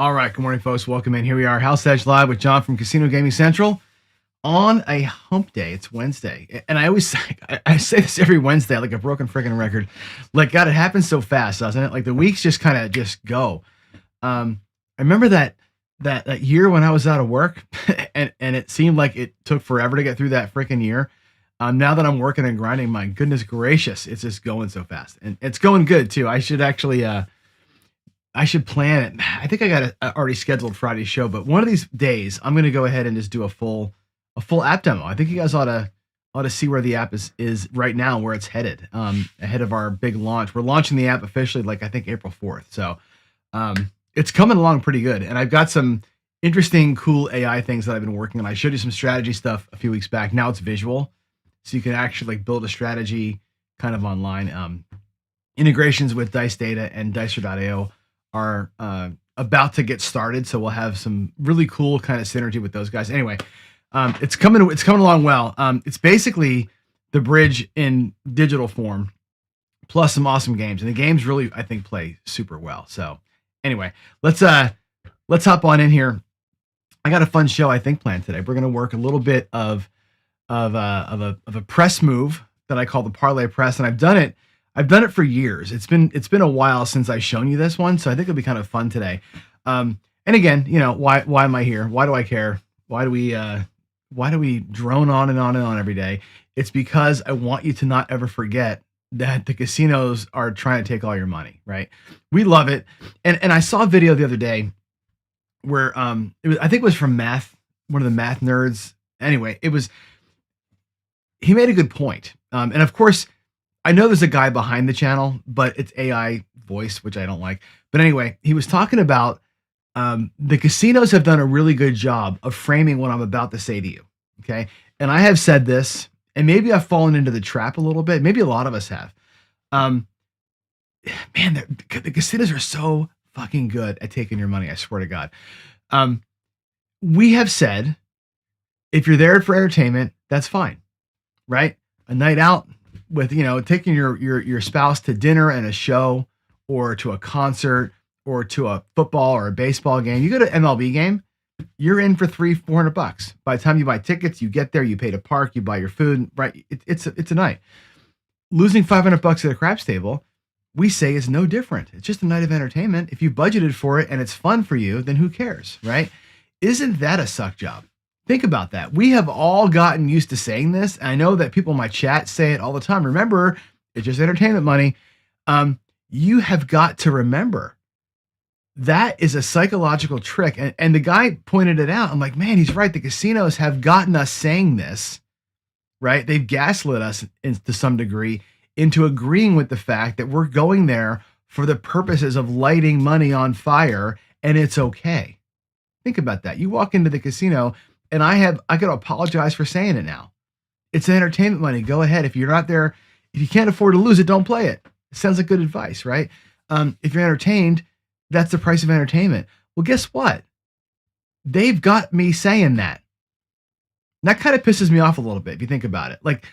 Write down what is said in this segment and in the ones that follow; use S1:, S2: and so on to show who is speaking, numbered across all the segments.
S1: All right, good morning, folks. Welcome in. Here we are, House Edge Live with John from Casino Gaming Central on a hump day. It's Wednesday. And I always say, I say this every Wednesday, like a broken freaking record. Like, God, it happens so fast, doesn't it? Like, the weeks just kind of just go. I remember that year when I was out of work and it seemed like it took forever to get through that freaking year. Now that I'm working and grinding, my goodness gracious, it's just going so fast. And it's going good, too. I should actually... I should plan it. I think I got a already scheduled Friday show, but one of these days I'm going to go ahead and just do a full app demo. I think you guys ought to see where the app is right now, where it's headed, ahead of our big launch. We're launching the app officially, like I think April 4th. So it's coming along pretty good. And I've got some interesting, cool AI things that I've been working on. I showed you some strategy stuff a few weeks back. Now it's visual, so you can actually like build a strategy kind of online. Integrations with Dice Data and Dicer.io are about to get started, so we'll have some really cool kind of synergy with those guys. Anyway, it's coming along well. It's basically the bridge in digital form, plus some awesome games, and the games really, I think, play super well. So anyway, let's hop on in here. I got a fun show I think planned today. We're going to work a little bit of a press move that I call the Parlay press, and I've done it for years. It's been a while since I've shown you this one, so I think it'll be kind of fun today. And again, why am I here? Why do I care? Why do we drone on and on and on every day? It's because I want you to not ever forget that the casinos are trying to take all your money, right? We love it. And I saw a video the other day where I think it was from one of the math nerds. Anyway, he made a good point. And of course, I know there's a guy behind the channel, but it's AI voice, which I don't like. But anyway, he was talking about the casinos have done a really good job of framing what I'm about to say to you. Okay. And I have said this, and maybe I've fallen into the trap a little bit. Maybe a lot of us have. Man, the casinos are so fucking good at taking your money. I swear to God. We have said, if you're there for entertainment, that's fine. Right? A night out, with taking your spouse to dinner and a show, or to a concert, or to a football or a baseball game. You go to an MLB game, you're in for $300-400. By the time you buy tickets, you get there, you pay to park, you buy your food, right? It's a night. Losing $500 at a craps table, we say, is no different. It's just a night of entertainment. If you budgeted for it and it's fun for you, then who cares, right? Isn't that a suck job? Think about that. We have all gotten used to saying this. And I know that people in my chat say it all the time. Remember, it's just entertainment money. You have got to remember that is a psychological trick. And the guy pointed it out. I'm like, man, he's right. The casinos have gotten us saying this, right? They've gaslit us to some degree into agreeing with the fact that we're going there for the purposes of lighting money on fire, and it's okay. Think about that. You walk into the casino, and I got to apologize for saying it now. It's entertainment money. Go ahead. If you're not there, if you can't afford to lose it, don't play it. It sounds like good advice, right? If you're entertained, that's the price of entertainment. Well, guess what? They've got me saying that. And that kind of pisses me off a little bit if you think about it. Like,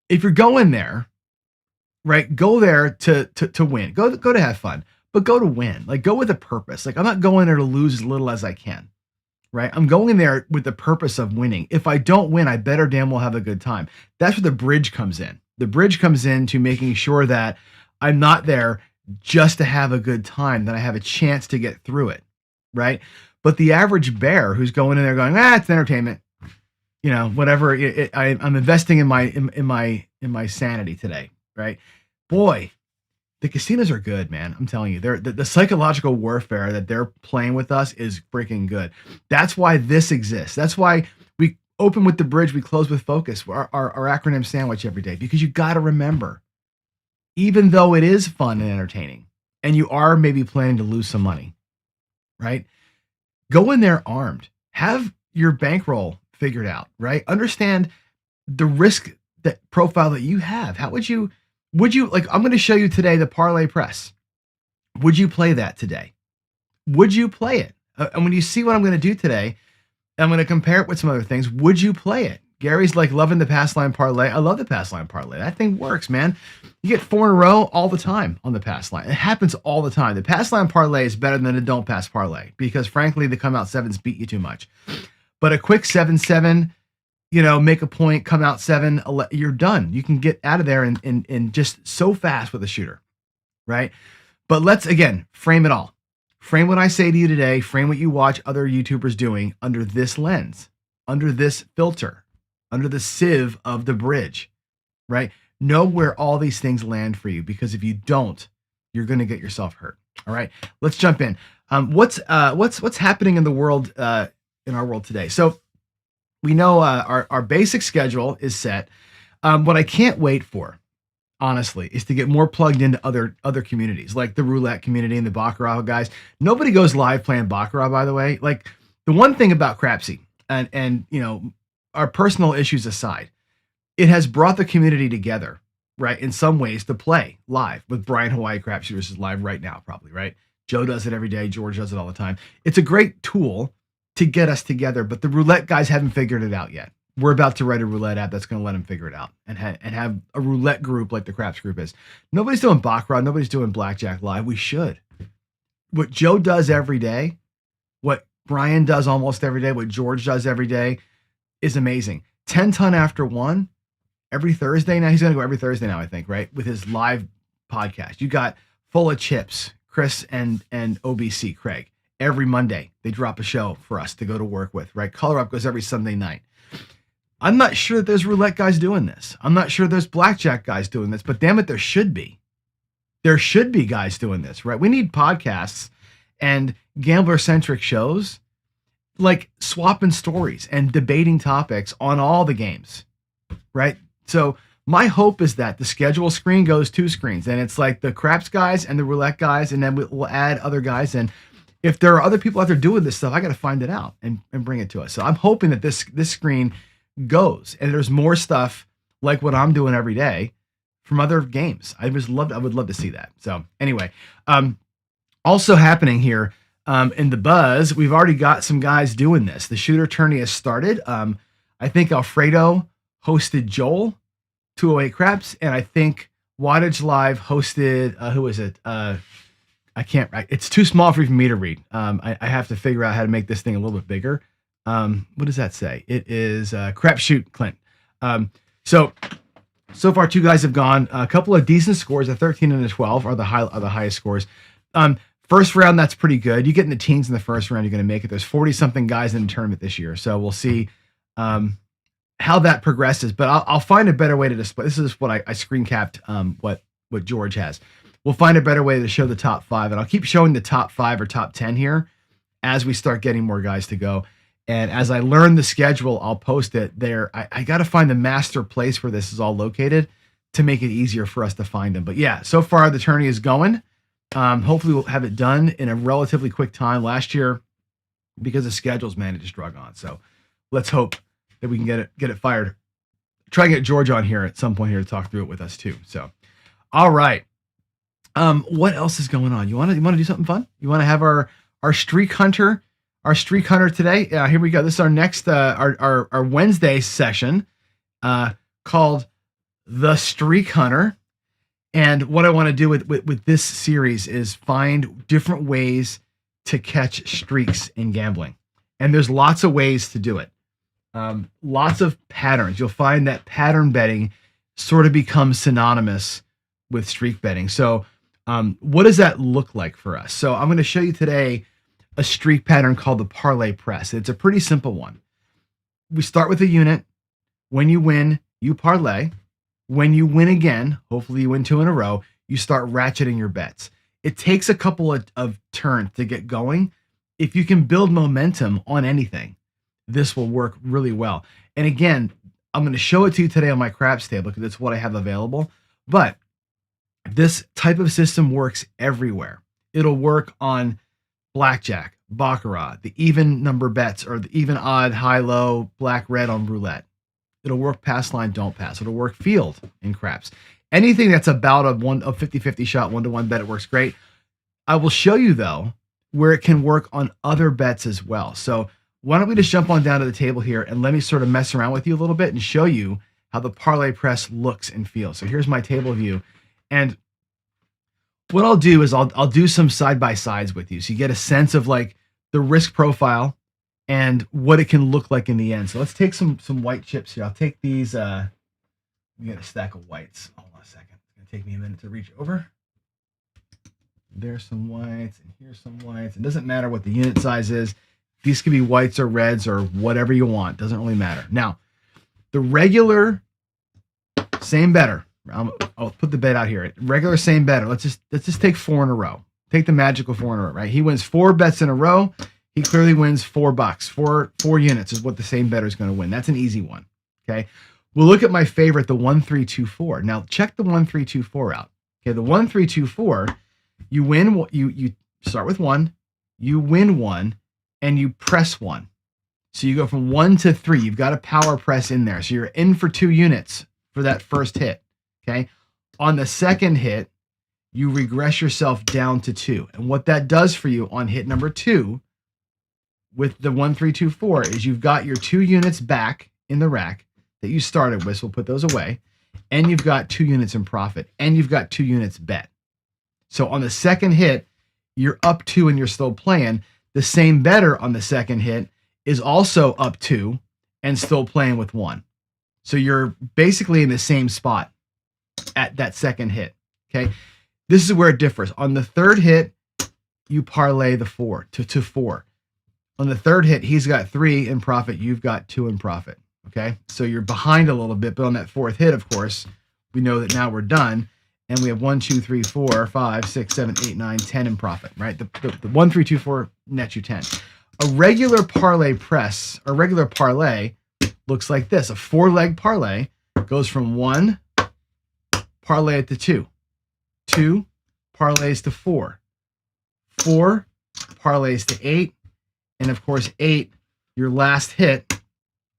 S1: if you're going there, right, go there to win. Go to have fun, but go to win. Like, go with a purpose. Like, I'm not going there to lose as little as I can. Right? I'm going there with the purpose of winning. If I don't win, I better damn well have a good time. That's where the bridge comes in. The bridge comes in to making sure that I'm not there just to have a good time, that I have a chance to get through it. Right? But the average bear who's going in there going, it's entertainment. Whatever. I'm investing in my sanity today. Right? Boy, the casinos are good, man. I'm telling you, the psychological warfare that they're playing with us is freaking good. That's why this exists. That's why we open with the bridge, we close with focus, our acronym sandwich every day, because you got to remember, even though it is fun and entertaining, and you are maybe planning to lose some money, right? Go in there armed. Have your bankroll figured out, right? Understand the risk profile that you have. How would you like, I'm going to show you today the Parlay press. Would you play that today? Would you play it? And when you see what I'm going to do today, I'm going to compare it with some other things. Would you play it? Gary's like loving the pass line parlay. I love the pass line parlay. That thing works, man. You get 4 in a row all the time on the pass line. It happens all the time. The pass line parlay is better than a don't pass parlay because, frankly, the come out sevens beat you too much. But a quick 7-7, make a point, come out 7, you're done. You can get out of there in just so fast with a shooter, right? But let's, again, frame it all. Frame what I say to you today. Frame what you watch other YouTubers doing under this lens, under this filter, under the sieve of the bridge, right? Know where all these things land for you, because if you don't, you're going to get yourself hurt. All right, let's jump in. What's happening in the world, in our world today? So we know our basic schedule is set. What I can't wait for, honestly, is to get more plugged into other communities, like the roulette community and the baccarat guys. Nobody goes live playing baccarat, by the way. Like, the one thing about Crapsy, and our personal issues aside, it has brought the community together, right? In some ways, to play live with Brian Hawaii Crapshooters is live right now, probably, right? Joe does it every day. George does it all the time. It's a great tool to get us together, but the roulette guys haven't figured it out yet. We're about to write a roulette app that's going to let them figure it out and have a roulette group like the Craps group is. Nobody's doing baccarat. Nobody's doing blackjack live. We should. What Joe does every day, what Brian does almost every day, what George does every day is amazing. 10 ton after 1 every Thursday now. He's going to go every Thursday now, I think, right? With his live podcast. You got Full of Chips, Chris and OBC, Craig. Every Monday, they drop a show for us to go to work with, right? Color Up goes every Sunday night. I'm not sure that there's roulette guys doing this. I'm not sure there's blackjack guys doing this, but damn it, there should be. There should be guys doing this, right? We need podcasts and gambler-centric shows, like swapping stories and debating topics on all the games, right? So my hope is that the schedule screen goes 2 screens, and it's like the craps guys and the roulette guys, and then we'll add other guys. And if there are other people out there doing this stuff, I got to find it out and bring it to us. So I'm hoping that this screen goes and there's more stuff like what I'm doing every day from other games. I would love to see that. So anyway, also happening here in the buzz, we've already got some guys doing this. The shooter tourney has started. I think Alfredo hosted Joel, 208 Craps, and I think Wattage Live hosted who is it? I can't. It's too small for me to read. I have to figure out how to make this thing a little bit bigger. What does that say? It is Crapshoot Clint. So far 2 guys have gone. A couple of decent scores. A 13 and a 12 are the highest scores. First round, that's pretty good. You get in the teens in the first round, you're going to make it. There's 40 something guys in the tournament this year, so we'll see how that progresses. But I'll find a better way to display. This is what I screen capped. What George has. We'll find a better way to show the top 5, and I'll keep showing the top 5 or top 10 here as we start getting more guys to go. And as I learn the schedule, I'll post it there. I got to find the master place where this is all located to make it easier for us to find them. But yeah, so far the tourney is going. Hopefully we'll have it done in a relatively quick time. Last year, because of schedules, man, it just drug on. So let's hope that we can get it fired. Try and get George on here at some point here to talk through it with us too. So, all right. What else is going on? You want to do something fun? You want to have our streak hunter today? Yeah, here we go. This is our next our Wednesday session called The Streak Hunter. And what I want to do with this series is find different ways to catch streaks in gambling. And there's lots of ways to do it. Lots of patterns. You'll find that pattern betting sort of becomes synonymous with streak betting. So what does that look like for us? So I'm going to show you today a streak pattern called the Parlay Press. It's a pretty simple one. We start with a unit. When you win, you parlay. When you win again, hopefully you win 2 in a row, you start ratcheting your bets. It takes a couple of turns to get going. If you can build momentum on anything, this will work really well. And again, I'm going to show it to you today on my craps table because it's what I have available. But this type of system works everywhere. It'll work on blackjack, baccarat, the even number bets, or the even odd, high, low, black, red on roulette. It'll work pass line, don't pass. It'll work field in craps. Anything that's about a 50-50 shot, 1-to-1 bet, it works great. I will show you, though, where it can work on other bets as well. So why don't we just jump on down to the table here and let me sort of mess around with you a little bit and show you how the parlay press looks and feels. So here's my table view. And what I'll do is I'll do some side-by-sides with you so you get a sense of like the risk profile and what it can look like in the end. So let's take some white chips here. I'll take these, let me get a stack of whites. Hold on a second. It's going to take me a minute to reach over. There's some whites and here's some whites. It doesn't matter what the unit size is. These could be whites or reds or whatever you want. Doesn't really matter. Now, the regular same better. I'll put the bet out here. Regular same better. Let's just take 4 in a row. Take the magical 4 in a row, right? He wins 4 bets in a row. He clearly wins $4. Four units is what the same better is going to win. That's an easy one. Okay. We'll look at my favorite, the 1-3-2-4. Now check the 1-3-2-4 out. Okay. The 1-3-2-4, you win. You start with 1, you win 1, and you press 1. So you go from 1 to 3. You've got a power press in there. So you're in for 2 units for that first hit. Okay. On the second hit, you regress yourself down to 2. And what that does for you on hit number 2 with the 1-3-2-4 is you've got your 2 units back in the rack that you started with. So we'll put those away. And you've got 2 units in profit. And you've got 2 units bet. So on the second hit, you're up 2 and you're still playing. The same better on the second hit is also up 2 and still playing with 1. So you're basically in the same spot at that second hit. Okay. This is where it differs. On the third hit, you parlay the 4 to 4. On the third hit, he's got 3 in profit. You've got 2 in profit. Okay. So you're behind a little bit, but on that fourth hit, of course, we know that now we're done. And we have 1, 2, 3, 4, 5, 6, 7, 8, 9, 10 in profit, right? The 1, 3, 2, 4 nets you 10. A regular parlay press, or regular parlay looks like this. A 4-leg parlay goes from 1, parlay it to 2. 2 parlays to 4. 4 parlays to 8. And of course, 8, your last hit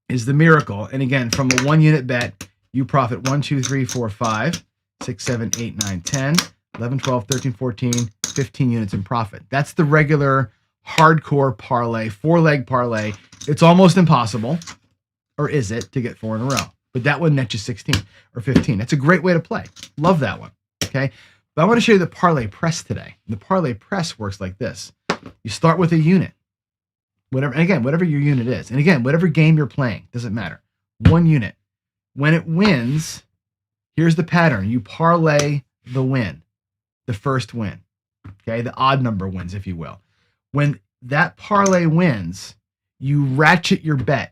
S1: is the miracle. And again, from a 1 unit bet, you profit 1, 2, 3, 4, 5, 6, 7, 8, 9, 10, 11, 12, 13, 14, 15 units in profit. That's the regular hardcore parlay, 4-leg parlay. It's almost impossible, or is it, to get 4 in a row? But that one nets you 16 or 15. That's a great way to play. Love that one. Okay. But I want to show you the parlay press today. The parlay press works like this. You start with a unit. Whatever your unit is. And again, whatever game you're playing, doesn't matter. 1 unit. When it wins, here's the pattern. You parlay the win, the first win. Okay. The odd number wins, if you will. When that parlay wins, you ratchet your bet.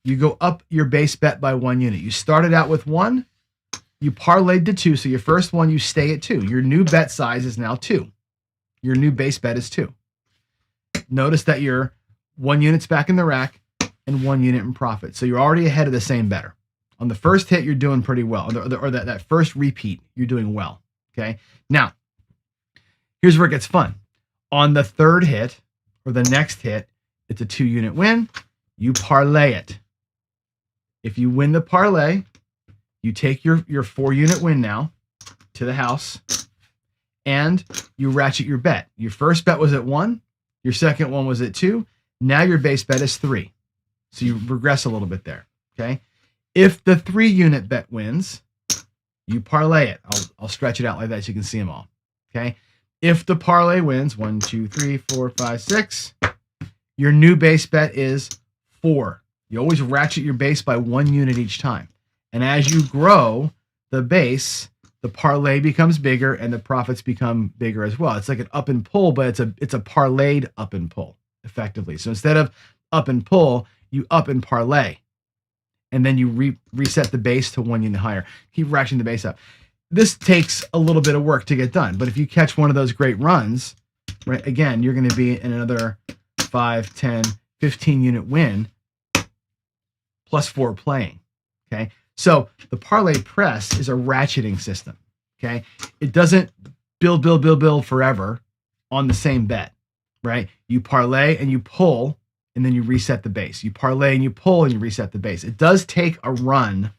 S1: You go up your base bet by 1 unit. You started out with 1, you parlayed to 2. So your first one, you stay at 2. Your new bet size is now 2. Your new base bet is 2. Notice that your 1 unit's back in the rack and 1 unit in profit. So you're already ahead of the same better. On the first hit, you're doing pretty well. Or that first repeat, you're doing well. Okay. Now, here's where it gets fun. On the third hit or the next hit, it's a 2 unit win. You parlay it. If you win the parlay, you take your 4 unit win now to the house and you ratchet your bet. Your first bet was at 1. Your second one was at 2. Now your base bet is 3. So you regress a little bit there. Okay. If the 3 unit bet wins, you parlay it. I'll stretch it out like that so you can see them all. Okay. If the parlay wins, 1, 2, 3, 4, 5, 6, your new base bet is 4. You always ratchet your base by 1 unit each time. And as you grow the base, the parlay becomes bigger and the profits become bigger as well. It's like an up and pull, but it's a parlayed up and pull effectively. So instead of up and pull, you up and parlay. And then you reset the base to 1 unit higher. Keep ratcheting the base up. This takes a little bit of work to get done. But if you catch one of those great runs, right, again, you're going to be in another 5, 10, 15 unit win plus 4 playing. Okay. So the parlay press is a ratcheting system. Okay. It doesn't build forever on the same bet, right? You parlay and you pull and then you reset the base. You parlay and you pull and you reset the base. It does take a run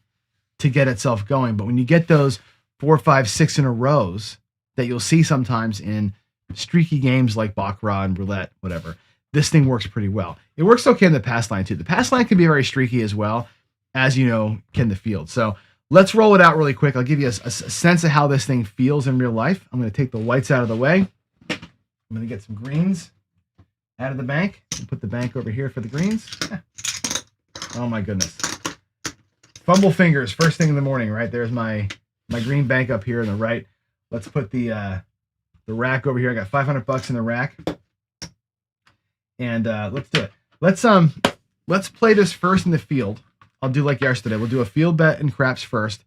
S1: to get itself going. But when you get those 4, 5, 6 in a rows that you'll see sometimes in streaky games like Baccarat and roulette, whatever, this thing works pretty well. It works okay in the pass line too. The pass line can be very streaky as well, as you know, can the field. So let's roll it out really quick. I'll give you a sense of how this thing feels in real life. I'm going to take the whites out of the way. I'm going to get some greens out of the bank and put the bank over here for the greens. Oh my goodness. Fumble fingers first thing in the morning, right? There's my green bank up here on the right. Let's put the rack over here. I got $500 in the rack. And let's do it. Let's play this first in the field. I'll do like yesterday. We'll do a field bet and craps first.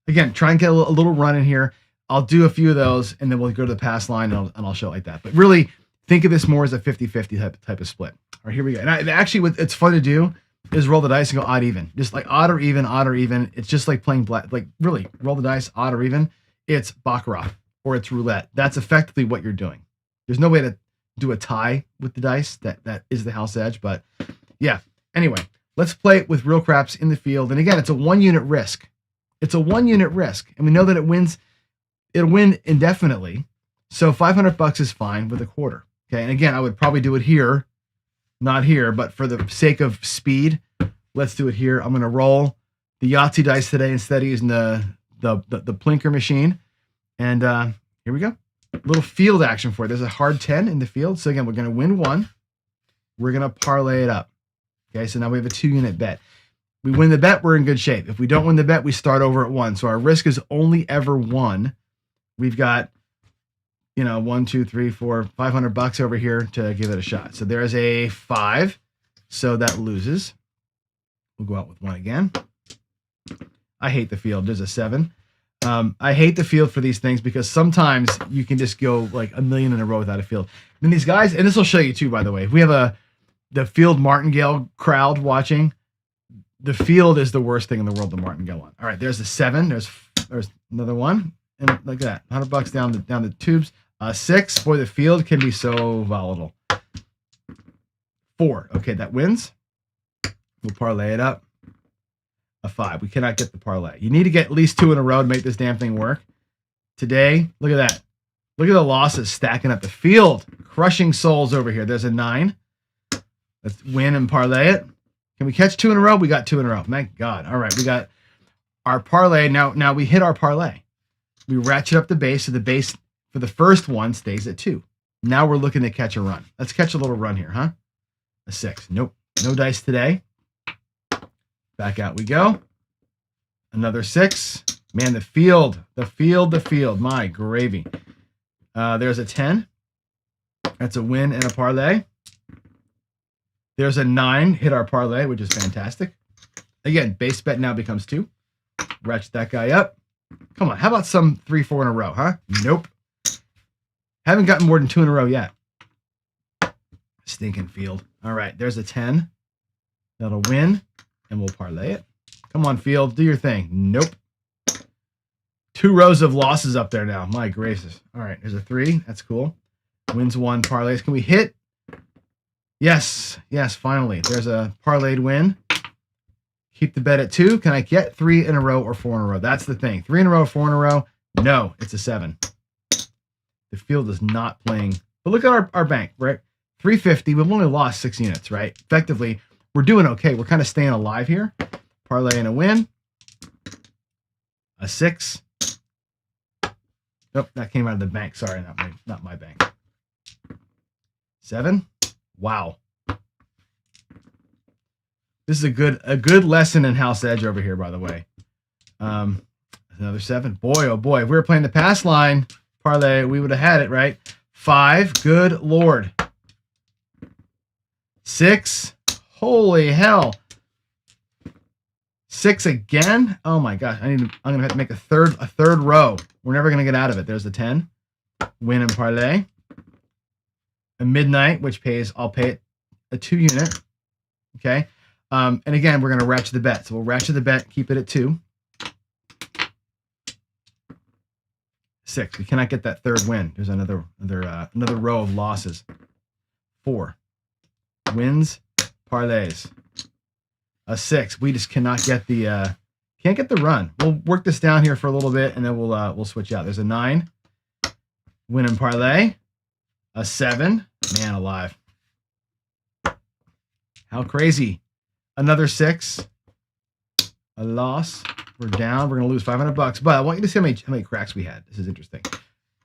S1: Again, try and get a little run in here. I'll do a few of those, and then we'll go to the pass line, and I'll show it like that. But really, think of this more as a 50-50 type of split. All right, here we go. And actually, what it's fun to do is roll the dice and go odd even. Just like odd or even, odd or even. It's just like playing black. Like really, roll the dice, odd or even. It's baccarat or it's roulette. That's effectively what you're doing. There's no way to do a tie with the dice. That is the house edge. But yeah. Anyway, let's play it with real craps in the field. And again, it's a 1 unit risk. It's a 1 unit risk, and we know that it wins. It'll win indefinitely. So $500 is fine with a quarter. Okay. And again, I would probably do it here, not here, but for the sake of speed, let's do it here. I'm going to roll the Yahtzee dice today instead of using the plinker machine. And here we go. A little field action for it. There's a hard 10 in the field. So again, we're going to win 1. We're going to parlay it up. Okay. So now we have a 2 unit bet. We win the bet, we're in good shape. If we don't win the bet, we start over at 1. So our risk is only ever 1. We've got, 1, 2, 3, 4, $500 over here to give it a shot. So there's a 5. So that loses. We'll go out with 1 again. I hate the field. There's a 7. I hate the field for these things because sometimes you can just go like a million in a row without a field. And these guys, and this will show you too, by the way, if we have the field martingale crowd watching, the field is the worst thing in the world to martingale on. All right, there's a 7. There's another 1. And look at that, $100 down the tubes. 6. Boy, the field can be so volatile. 4. Okay, that wins. We'll parlay it up. A 5. We cannot get the parlay. You need to get at least 2 in a row to make this damn thing work. Today, look at that. Look at the losses stacking up. The field crushing souls over here. There's a 9. Let's win and parlay it. Can we catch 2 in a row? We got 2 in a row. Thank God. All right, we got our parlay. Now we hit our parlay. We ratchet up the base, so the base for the first one stays at 2. Now we're looking to catch a run. Let's catch a little run here, huh? A 6. Nope. No dice today. Back out we go. Another 6. Man, the field. My gravy. There's a 10. That's a win and a parlay. There's a 9. Hit our parlay, which is fantastic. Again, base bet now becomes 2. Ratchet that guy up. Come on. How about some 3, 4 in a row, huh? Nope. Haven't gotten more than 2 in a row yet. Stinking field. All right. There's a 10. That'll win. And we'll parlay it. Come on, field. Do your thing. Nope. 2 rows of losses up there now. My gracious. All right. There's a 3. That's cool. Wins 1. Parlays. Can we hit? Yes. Yes, finally. There's a parlayed win. Keep the bet at 2. Can I get 3 in a row or 4 in a row? That's the thing. 3 in a row, 4 in a row? No, it's a 7. The field is not playing. But look at our bank, right? 350. We've only lost 6 units, right? Effectively, we're doing okay. We're kind of staying alive here. Parlay and a win. A 6. Nope, that came out of the bank. Sorry, not my bank. 7. Wow. This is a good lesson in house edge over here, by the way. Another 7. Boy, oh boy. If we were playing the pass line parlay, we would have had it, right? 5. Good Lord. 6. Holy hell. 6 again? Oh my gosh. I'm gonna have to make a third row. We're never gonna get out of it. There's the 10. Win and parlay. A midnight, which pays, I'll pay it a 2 unit. Okay. And again, we're gonna ratchet the bet. So we'll ratchet the bet, keep it at 2. 6. We cannot get that third win. There's another row of losses. 4. Wins, parlays. A 6. We just cannot get the can't get the run. We'll work this down here for a little bit and then we'll switch out. There's a 9. Win and parlay. A 7. Man alive. How crazy. Another 6. A loss. We're down. We're going to lose $500. But I want you to see how many cracks we had. This is interesting.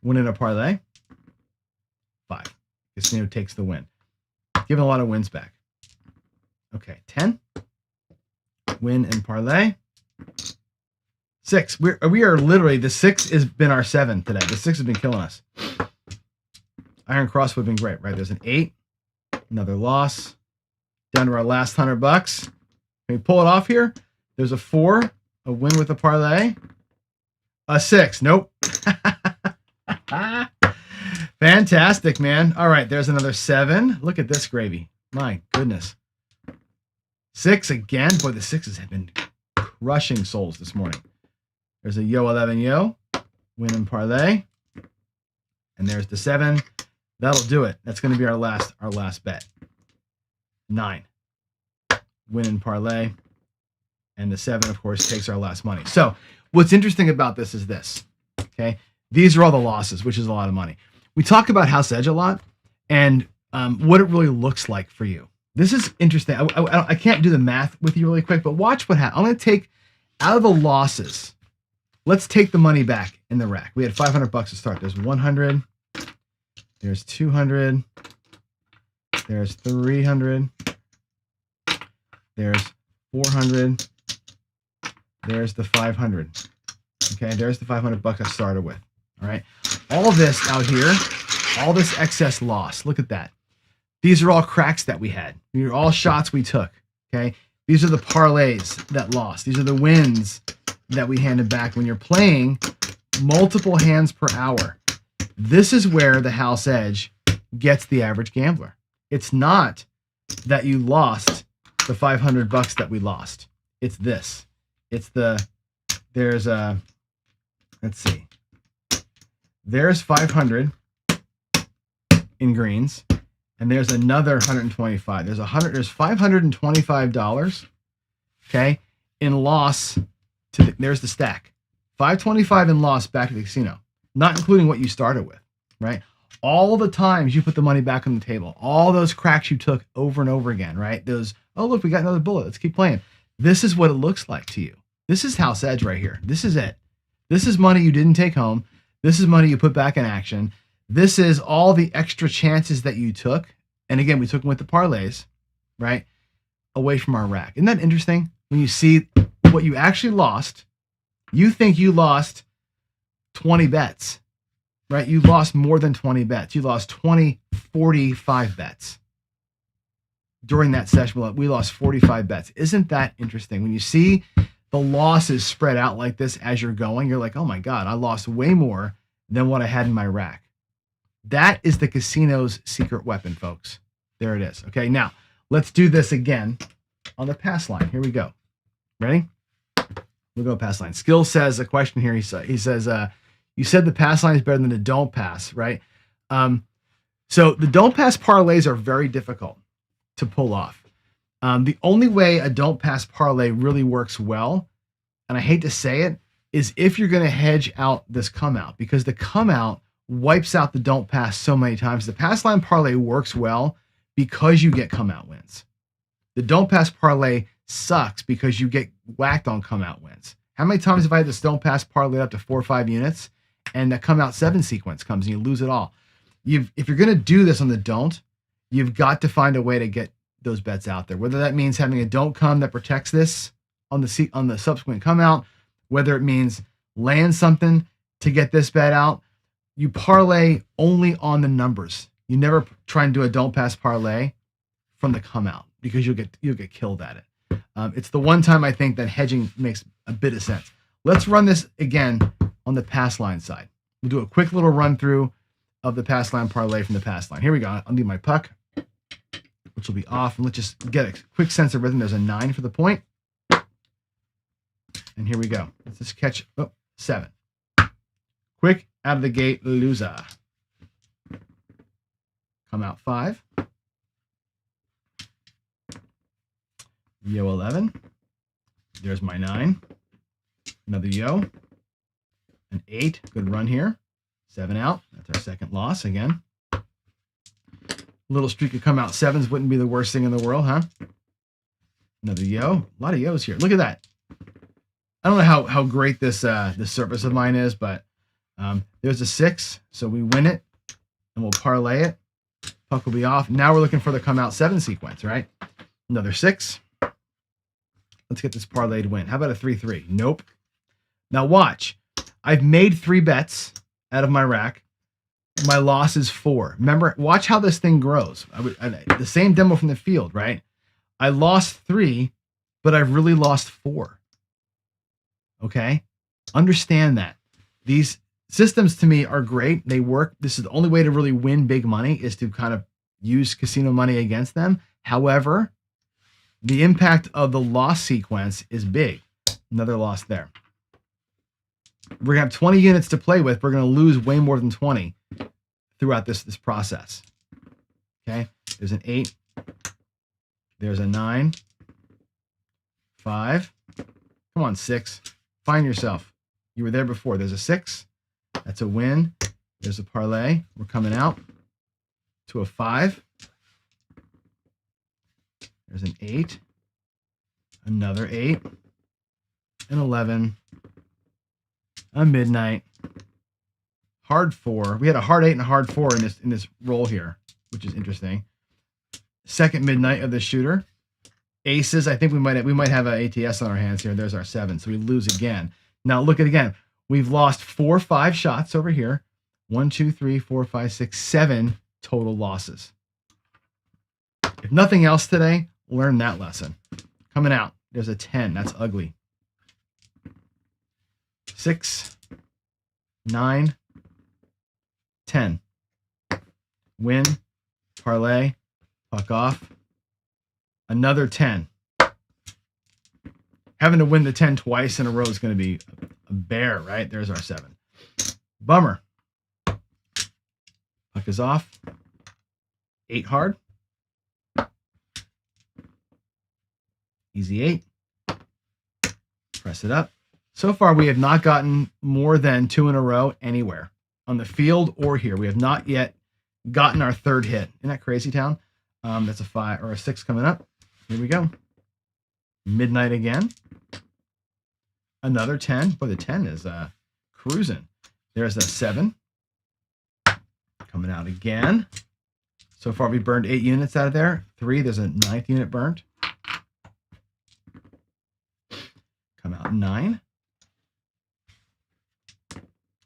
S1: Win in a parlay. 5. Casino takes the win. Giving a lot of wins back. Okay, 10. Win in parlay. 6. We are literally, the 6 has been our 7 today. The 6 has been killing us. Iron Cross would have been great, right? There's an 8. Another loss. Down to our last $100. Can we pull it off here? There's a 4. A win with a parlay. A 6. Nope. Fantastic, man. All right, there's another 7. Look at this gravy. My goodness. 6 again. Boy, the 6s have been crushing souls this morning. There's a yo 11 yo. Win and parlay. And there's the 7. That'll do it. That's going to be our last bet. 9. Win and parlay. And the 7, of course, takes our last money. So what's interesting about this is this. Okay. These are all the losses, which is a lot of money. We talk about house edge a lot and what it really looks like for you. This is interesting. I can't do the math with you really quick, but watch what happens. I'm going to take out of the losses. Let's take the money back in the rack. We had $500 to start. There's 100. There's 200. There's 300. There's 400. There's the 500. Okay, there's the $500 I started with. All right. All this out here, all this excess loss. Look at that. These are all cracks that we had. These are all shots we took. Okay. These are the parlays that lost. These are the wins that we handed back when you're playing multiple hands per hour. This is where the house edge gets the average gambler. It's not that you lost the $500 that we lost. It's this. It's there's let's see. There's 500 in greens, and there's another 125. There's $525, okay, in loss to there's the stack. 525 in loss back to the casino, not including what you started with, right? All the times you put the money back on the table, all those cracks you took over and over again, right? Those, oh, look, we got another bullet. Let's keep playing. This is what it looks like to you. This is house edge right here. This is it. This is money you didn't take home. This is money you put back in action. This is all the extra chances that you took. And again, we took them with the parlays, right? Away from our rack. Isn't that interesting? When you see what you actually lost, you think you lost 20 bets, right? You lost more than 20 bets. You lost 20, 45 bets. During that session, we lost 45 bets. Isn't that interesting? When you see the losses spread out like this as you're going, you're like, oh my God, I lost way more than what I had in my rack. That is the casino's secret weapon, folks. There it is. Okay, now let's do this again on the pass line. Here we go. Ready? We'll go pass line. Skill says a question here. He says, you said the pass line is better than the don't pass, right? So the don't pass parlays are very difficult to pull off. The only way a don't pass parlay really works well, and I hate to say it, is if you're going to hedge out this come out, because the come out wipes out the don't pass so many times. The pass line parlay works well because you get come out wins. The don't pass parlay sucks because you get whacked on come out wins. How many times have I had this don't pass parlay up to 4 or 5 units and the come out 7 sequence comes and you lose it all? If you're going to do this on the don't, you've got to find a way to get those bets out there. Whether that means having a don't come that protects this on the subsequent come out, whether it means laying something to get this bet out, you parlay only on the numbers. You never try and do a don't pass parlay from the come out because you'll get killed at it. It's the one time I think that hedging makes a bit of sense. Let's run this again on the pass line side. We'll do a quick little run through of the pass line parlay from the pass line. Here we go. I'll do my puck, which will be off, and let's just get a quick sense of rhythm. There's a 9 for the point. And here we go. Let's just catch 7. Quick out of the gate, loser. Come out 5. Yo 11. There's my 9. Another yo. An 8. Good run here. 7 out. That's our second loss again. Little streak of come out 7s wouldn't be the worst thing in the world, huh? Another yo. A lot of yos here. Look at that. I don't know how great this surface of mine is, but there's a 6, so we win it, and we'll parlay it. Puck will be off. Now we're looking for the come out 7 sequence, right? Another 6. Let's get this parlayed win. How about a 3-3? Nope. Now watch. I've made 3 bets out of my rack. My loss is 4. Remember, watch how this thing grows. The same demo from the field, right? I lost 3, but I've really lost 4. Okay? Understand that. These systems to me are great. They work. This is the only way to really win big money is to kind of use casino money against them. However, the impact of the loss sequence is big. Another loss there. We're going to have 20 units to play with. We're going to lose way more than 20 throughout this process. Okay? There's an 8. There's a 9. 5. Come on, 6. Find yourself. You were there before. There's a 6. That's a win. There's a parlay. We're coming out to a 5. There's an 8. Another 8. An 11. A midnight. Hard 4. We had a hard 8 and a hard 4 in this roll here, which is interesting. Second midnight of the shooter. Aces. I think we might have an ATS on our hands here. There's our 7. So we lose again. Now look at it again. We've lost 4, 5 shots over here. 1, 2, 3, 4, 5, 6, 7 total losses. If nothing else today, learn that lesson. Coming out. There's a 10. That's ugly. 6, 9, 10. Win. Parlay. Puck off. Another 10. Having to win the 10 twice in a row is going to be a bear, right? There's our 7. Bummer. Puck is off. 8 hard. Easy 8. Press it up. So far, we have not gotten more than 2 in a row anywhere on the field or here. We have not yet gotten our 3rd hit. Isn't that crazy town? That's a 5 or a 6 coming up. Here we go. Midnight again. Another 10. Boy, the 10 is cruising. There's a 7. Coming out again. So far, we burned 8 units out of there. 3. There's a 9th unit burnt. Come out 9.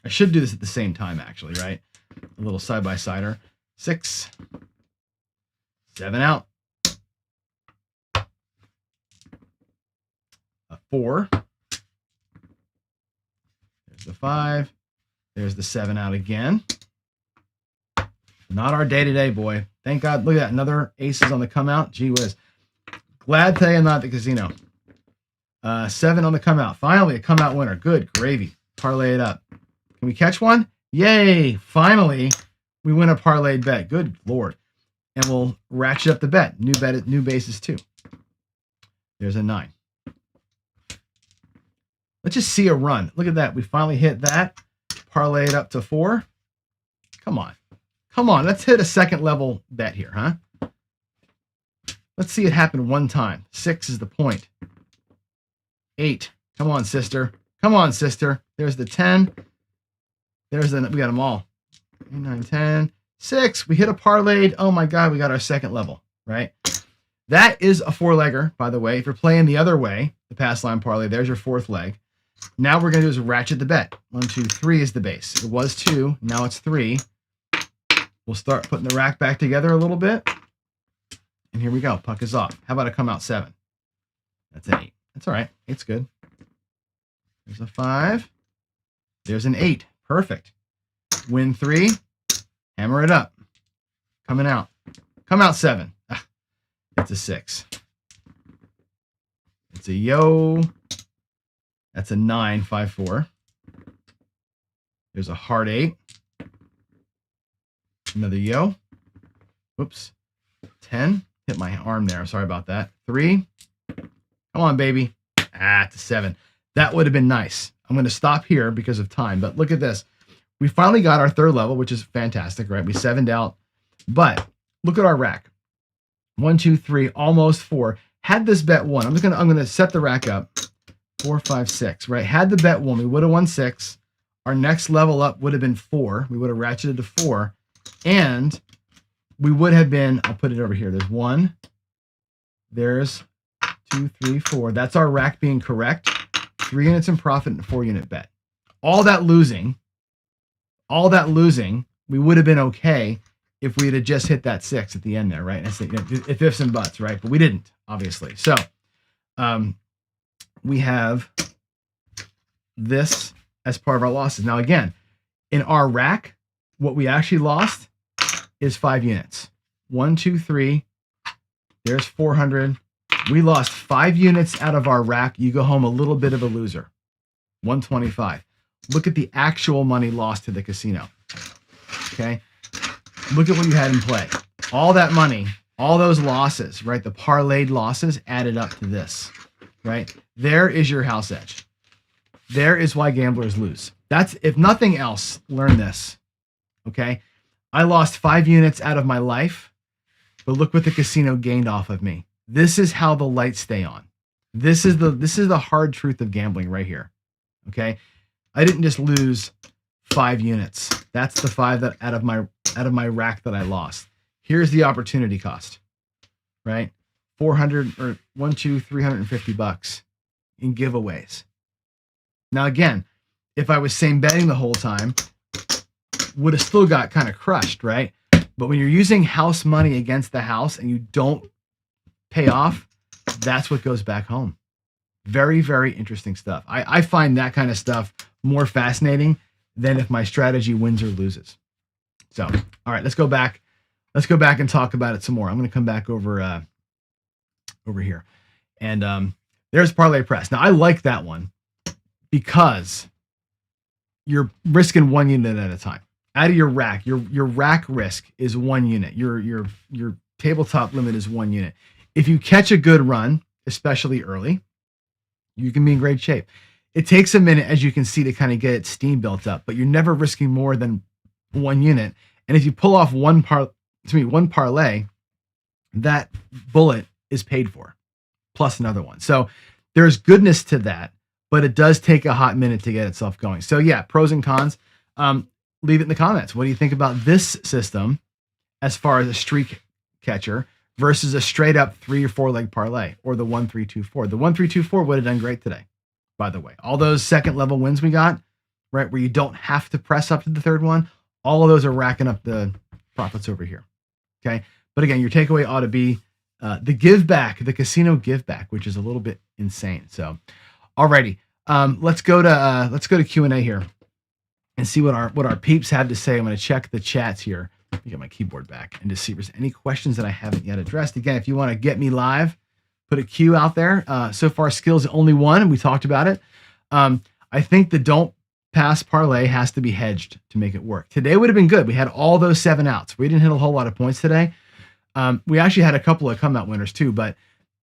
S1: I should do this at the same time, actually, right? A little side-by-sider. 6. 7 out. A 4. There's the 5. There's the 7 out again. Not our day today, boy. Thank God. Look at that. Another aces on the come out. Gee whiz. Glad today I'm not at the casino. 7 on the come out. Finally, a come out winner. Good gravy. Parlay it up. Can we catch one? Yay. Finally, we win a parlayed bet. Good Lord. And we'll ratchet up the bet. New bases too. There's a 9. Let's just see a run. Look at that. We finally hit that. Parlay it up to 4. Come on. Come on. Let's hit a second level bet here, huh? Let's see it happen one time. 6 is the point. 8. Come on, sister. Come on, sister. There's the 10. We got them all. 8, 9, 10. 6. We hit a parlayed. Oh my God, we got our second level, right? That is a 4-legger, by the way. If you're playing the other way, the pass line parlay, there's your 4th leg. Now we're going to do is ratchet the bet. 1, 2, 3 is the base. It was 2. Now it's 3. We'll start putting the rack back together a little bit. And here we go. Puck is off. How about a come out 7? That's an 8. That's all right. 8's good. There's a 5. There's an 8. Perfect. Win 3. Hammer it up. Coming out. Come out 7. Ah, it's a 6. It's a yo. That's a 9, 5, 4. There's a hard 8. Another yo. Whoops. 10. Hit my arm there. Sorry about that. 3. Come on, baby. Ah, it's a 7. That would have been nice. I'm going to stop here because of time, but look at this. We finally got our 3rd level, which is fantastic, right? We 7'd out, but look at our rack. 1, 2, 3, almost 4. Had this bet won, I'm gonna set the rack up. 4, 5, 6, right? Had the bet won, we would have won 6. Our next level up would have been 4. We would have ratcheted to 4. And we would have been, I'll put it over here. There's 1. There's 2, 3, 4. That's our rack being correct. 3 units in profit and a 4-unit bet. All that losing, we would have been okay if we had just hit that 6 at the end there, right? If ifs and buts, right? But we didn't, obviously. So we have this as part of our losses. Now, again, in our rack, what we actually lost is 5 units. 1, 2, 3. There's 400. We lost 5 units out of our rack. You go home a little bit of a loser. 125. Look at the actual money lost to the casino. Okay? Look at what you had in play. All that money, all those losses, right? The parlayed losses added up to this, right? There is your house edge. There is why gamblers lose. That's, if nothing else, learn this. Okay? I lost 5 units out of my life, but look what the casino gained off of me. This is how the lights stay on. This is the hard truth of gambling right here. Okay? I didn't just lose 5 units. That's the 5 that out of my rack that I lost. Here's the opportunity cost. Right? 400 or 350 bucks in giveaways. Now again, if I was same betting the whole time, would have still got kind of crushed, right? But when you're using house money against the house and you don't pay off, that's what goes back home. Very, very interesting stuff. I find that kind of stuff more fascinating than if my strategy wins or loses. So, all right, let's go back. Let's go back and talk about it some more. I'm going to come back over here. And there's Parlay Press. Now, I like that one because you're risking 1 unit at a time. Out of your rack, your rack risk is 1 unit. Your tabletop limit is 1 unit. If you catch a good run, especially early, you can be in great shape. It takes a minute, as you can see, to kind of get steam built up, but you're never risking more than 1 unit. And if you pull off one parlay, that bullet is paid for, plus another one. So there's goodness to that, but it does take a hot minute to get itself going. So yeah, pros and cons. Leave it in the comments. What do you think about this system as far as a streak catcher versus a straight up 3 or 4 leg parlay, or the 1, 3, 2, 4? The 1, 3, 2, 4 would have done great today, by the way. All those second level wins we got, right, where you don't have to press up to the third one, all of those are racking up the profits over here. Okay. But again, your takeaway ought to be the give back, the casino give back, which is a little bit insane. So, alrighty, let's go to Q&A here and see what our peeps have to say. I'm going to check the chats here. Let me get my keyboard back and just see if there's any questions that I haven't yet addressed. Again, if you want to get me live, put a Q out there. So far, skills only 1, and we talked about it. I think the don't pass parlay has to be hedged to make it work. Today would have been good. We had all those 7 outs. We didn't hit a whole lot of points today. We actually had a couple of come out winners too, but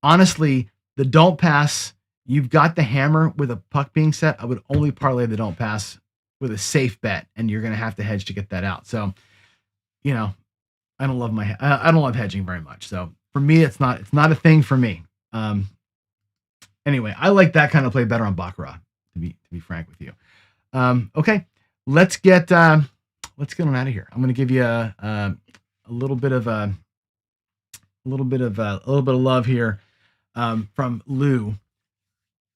S1: honestly, the don't pass, you've got the hammer with a puck being set. I would only parlay the don't pass with a safe bet, and you're going to have to hedge to get that out. So, you know, I don't love hedging very much. So for me, it's not a thing for me. Anyway, I like that kind of play better on Baccarat, to be frank with you. Okay, let's get on out of here. I'm going to give you a little bit of love here from Lou.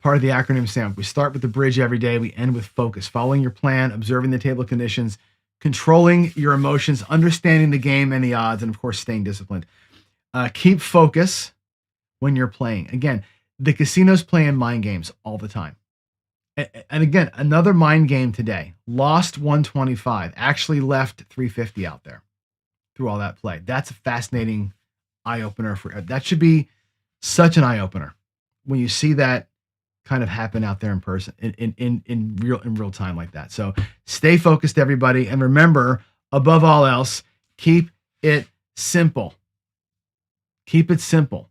S1: Part of the acronym SAM. We start with the bridge every day. We end with focus, following your plan, observing the table conditions, controlling your emotions, understanding the game and the odds, and of course, staying disciplined. Keep focus when you're playing. Again, the casinos playing mind games all the time. And again, another mind game today. Lost 125, actually left 350 out there through all that play. That's a fascinating eye-opener. That should be such an eye-opener when you see that kind of happen out there in person, in real time like that. So stay focused, everybody. And remember, above all else, keep it simple. Keep it simple,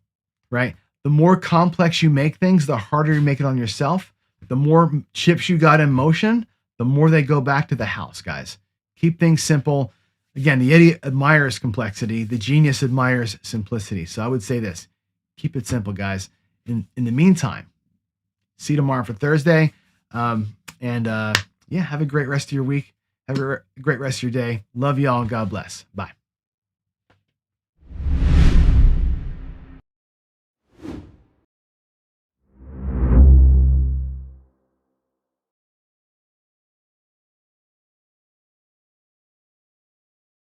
S1: right? The more complex you make things, the harder you make it on yourself. The more chips you got in motion, the more they go back to the house, guys. Keep things simple. Again, the idiot admires complexity. The genius admires simplicity. So I would say this: Keep it simple, guys. In the meantime, see you tomorrow for Thursday. Yeah, have a great rest of your week. Have a great rest of your day. Love y'all. God bless. Bye.